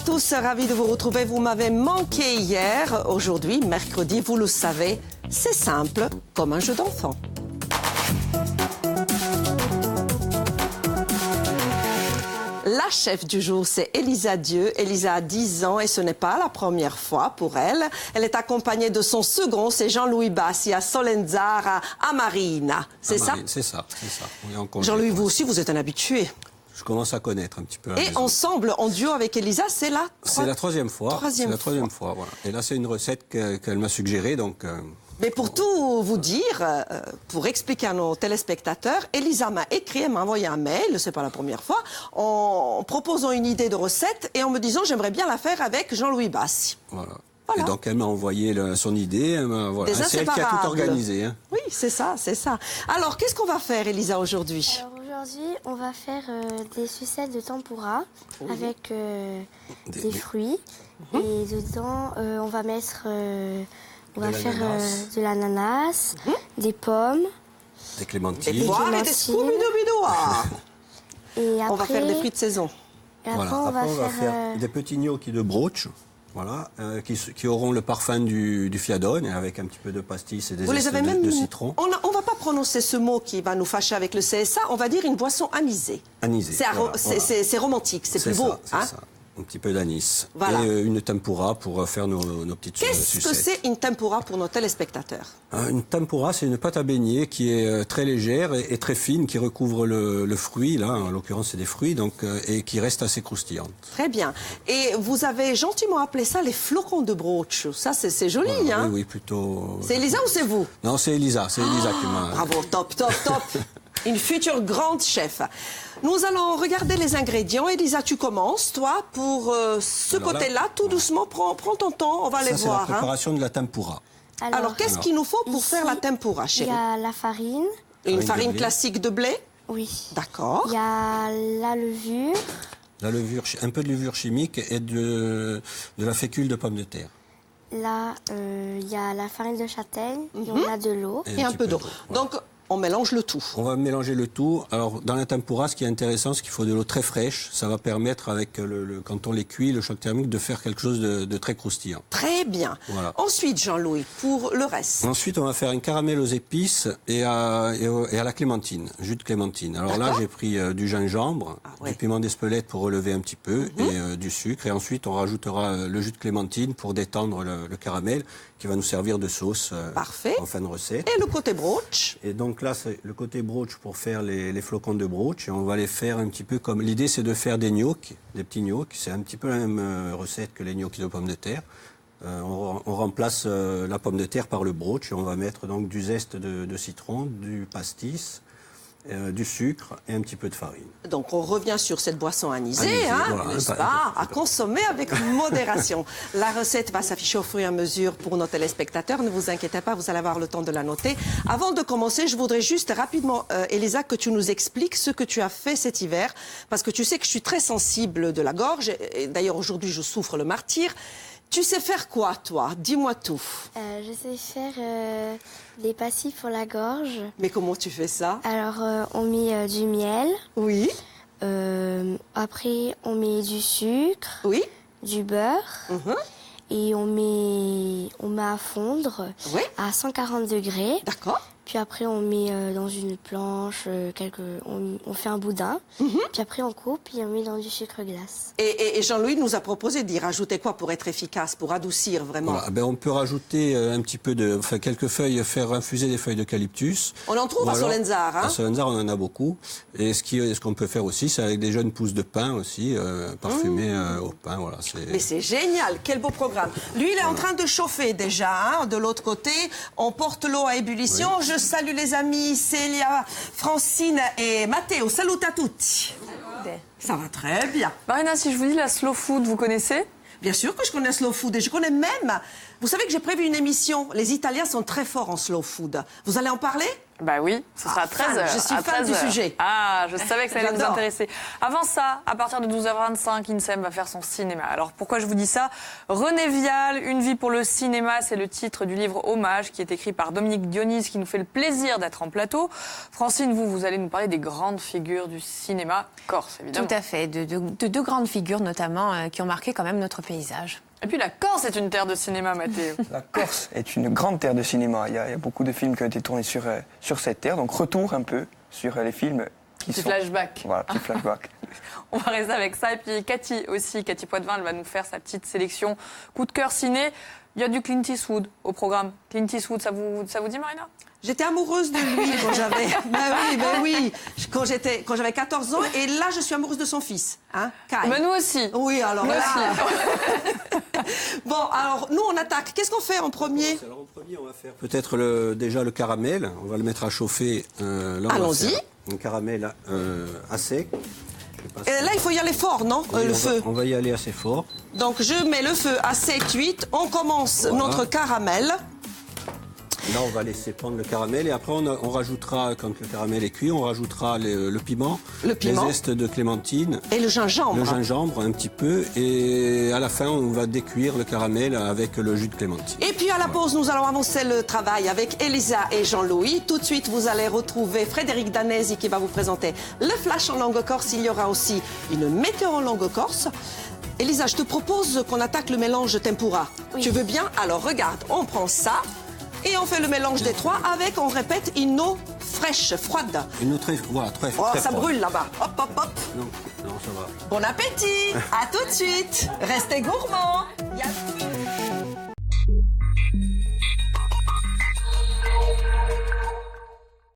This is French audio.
tous, ravi de vous retrouver. Vous m'avez manqué hier. Aujourd'hui, mercredi, vous le savez, c'est simple comme un jeu d'enfant. La chef du jour, c'est Elisa Dieu. Elisa a 10 ans et ce n'est pas la première fois pour elle. Elle est accompagnée de son second, c'est Jean-Louis Bassi à Solenzara, à Marina. C'est ça? C'est ça, c'est ça. Jean-Louis, vous aussi, vous êtes un habitué. Je commence à connaître un petit peu. Et ensemble, en duo avec Elisa, c'est la troisième fois. C'est la troisième fois, voilà. Et là, c'est une recette qu'elle m'a suggérée, donc... Mais pour tout vous dire, pour expliquer à nos téléspectateurs, Elisa m'a écrit, elle m'a envoyé un mail, c'est pas la première fois, en proposant une idée de recette et en me disant j'aimerais bien la faire avec Jean-Louis Bassi. Voilà. Et donc elle m'a envoyé son idée, voilà. C'est elle qui a tout organisé. Hein. Oui, c'est ça, c'est ça. Alors, qu'est-ce qu'on va faire, Elisa, aujourd'hui? Alors aujourd'hui, on va faire des sucettes de tempura avec des fruits. Et dedans, on va mettre... on va faire de l'ananas, des pommes, des clémentines, des poires et des scooby-doo. Et après, on va faire des fruits de saison. Et après, voilà. on va faire des petits gnocchis de broche, voilà, qui auront le parfum du fiadone, avec un petit peu de pastis et des zestes de citron. On ne va pas prononcer ce mot qui va nous fâcher avec le CSA, on va dire une boisson anisée. Anisée. C'est romantique, c'est plus beau. C'est ça. Un petit peu d'anis. Voilà. Et une tempura pour faire nos petites sucettes. Qu'est-ce que c'est une tempura pour nos téléspectateurs? Une tempura, c'est une pâte à beignet qui est très légère et très fine, qui recouvre le fruit, là, en l'occurrence c'est des fruits, donc, et qui reste assez croustillante. Très bien. Et vous avez gentiment appelé ça les flocons de broche. Ça, c'est joli, voilà, hein? Oui, plutôt... C'est Elisa ou c'est vous? Non, c'est Elisa qui m'a... Bravo, top, top, top. Une future grande chef. Nous allons regarder les ingrédients. Elisa, tu commences, toi, pour ce côté-là, tout doucement. Prends ton temps, on va les voir. C'est la préparation de la tempura. Alors qu'est-ce qu'il nous faut pour faire la tempura, chérie? Il y a la farine. Une farine classique de blé? Oui. D'accord. Il y a la levure. La levure, un peu de levure chimique et de la fécule de pomme de terre. Là, il y a la farine de châtaigne, et on a de l'eau. Et un peu d'eau. Donc, on mélange le tout. On va mélanger le tout. Alors, dans la tempura, ce qui est intéressant, c'est qu'il faut de l'eau très fraîche. Ça va permettre, avec quand on les cuit, le choc thermique, de faire quelque chose de très croustillant. Très bien. Voilà. Ensuite, Jean-Louis, pour le reste. Ensuite, on va faire un caramel aux épices et à la clémentine, jus de clémentine. Alors là, j'ai pris du gingembre, du piment d'Espelette pour relever un petit peu, et du sucre. Et ensuite, on rajoutera le jus de clémentine pour détendre le caramel, qui va nous servir de sauce en fin de recette. Et le côté broche? Et donc là, c'est le côté broche pour faire les flocons de broche. Et on va les faire un petit peu comme... L'idée, c'est de faire des gnocchis, des petits gnocchis. C'est un petit peu la même recette que les gnocchis de pommes de terre. On remplace la pomme de terre par le broche. Et on va mettre donc du zeste de citron, du pastis, du sucre et un petit peu de farine. Donc on revient sur cette boisson anisée, voilà, n'est-ce pas, à consommer avec modération. La recette va s'afficher au fur et à mesure pour nos téléspectateurs. Ne vous inquiétez pas, vous allez avoir le temps de la noter. Avant de commencer, je voudrais juste rapidement, Elisa, que tu nous expliques ce que tu as fait cet hiver, parce que tu sais que je suis très sensible de la gorge. Et d'ailleurs, aujourd'hui, je souffre le martyre. Tu sais faire quoi, toi? Dis-moi tout. Je sais faire des pastilles pour la gorge. Mais comment tu fais ça? Alors, on met du miel. Oui. Après, on met du sucre. Oui. Du beurre. Et on met à fondre à 140 degrés. D'accord. Puis après, on met dans une planche, on fait un boudin. Puis après, on coupe et on met dans du sucre glace. Et Jean-Louis nous a proposé d'y rajouter quoi pour être efficace, pour adoucir vraiment? Voilà. On peut rajouter un petit peu quelques feuilles, faire infuser des feuilles d'eucalyptus. On en trouve à Solenzara. À Solenzara, on en a beaucoup. Et ce qu'on peut faire aussi, c'est avec des jeunes pousses de pain aussi, parfumées au pain. Voilà, mais c'est génial, quel beau programme. Lui, il est en train de chauffer déjà. De l'autre côté, on porte l'eau à ébullition. Oui. Je salue les amis Célia, Francine et Matteo. Salut à tutti. Ça va très bien. Marina, si je vous dis la slow food, vous connaissez? Bien sûr que je connais slow food et je connais même... Vous savez que j'ai prévu une émission. Les Italiens sont très forts en slow food. Vous allez en parler? Bah oui, ce sera à 13h. Je suis fan du sujet. Ah, je savais que ça allait vous J'adore. intéresser. Avant ça, à partir de 12h25, INSEM va faire son cinéma. Alors pourquoi je vous dis ça? René Vial, Une vie pour le cinéma, c'est le titre du livre Hommage qui est écrit par Dominique Dionys, qui nous fait le plaisir d'être en plateau. Francine, vous allez nous parler des grandes figures du cinéma corse, évidemment. Tout à fait, de deux grandes figures notamment qui ont marqué quand même notre paysage. Et puis la Corse est une terre de cinéma, Mathéo. La Corse est une grande terre de cinéma. Il y a beaucoup de films qui ont été tournés sur cette terre. Donc retour un peu sur les films qui Petit sont... flashback. Voilà, petit flashback. On va rester avec ça. Et puis Cathy aussi, Cathy Poitvin, elle va nous faire sa petite sélection coup de cœur ciné. Il y a du Clint Eastwood au programme. Clint Eastwood, ça vous dit, Marina? J'étais amoureuse de lui quand j'avais... Ben oui. Quand j'avais 14 ans. Et là, je suis amoureuse de son fils. Hein, Kai. Mais nous aussi. Oui, alors Nous là... aussi. Bon, alors, nous, on attaque. Qu'est-ce qu'on fait en premier? Alors en premier, on va faire peut-être déjà le caramel. On va le mettre à chauffer. Là, on va Allons-y. faire un caramel à sec. Et là, il faut y aller fort, non? Oui, Le feu. On va y aller assez fort. Donc, je mets le feu à 7-8. On commence Voilà. notre caramel. Là, on va laisser prendre le caramel et après, on rajoutera, quand le caramel est cuit, on rajoutera le piment, Le piment. les zestes de clémentine, Et le gingembre. le gingembre un petit peu et à la fin, on va décuire le caramel avec le jus de clémentine. Et puis à la pause, nous allons avancer le travail avec Elisa et Jean-Louis. Tout de suite, vous allez retrouver Frédéric Danesi qui va vous présenter le flash en langue corse. Il y aura aussi une météo en langue corse. Elisa, je te propose qu'on attaque le mélange tempura. Oui. Tu veux bien? Alors regarde, on prend ça et on fait le mélange des trois avec, on répète, une eau fraîche, froide. Une autre, voilà, très Oh, très ça froid. brûle là-bas. Hop, hop, hop. Non, ça va. Bon appétit. À tout de suite. Restez gourmands.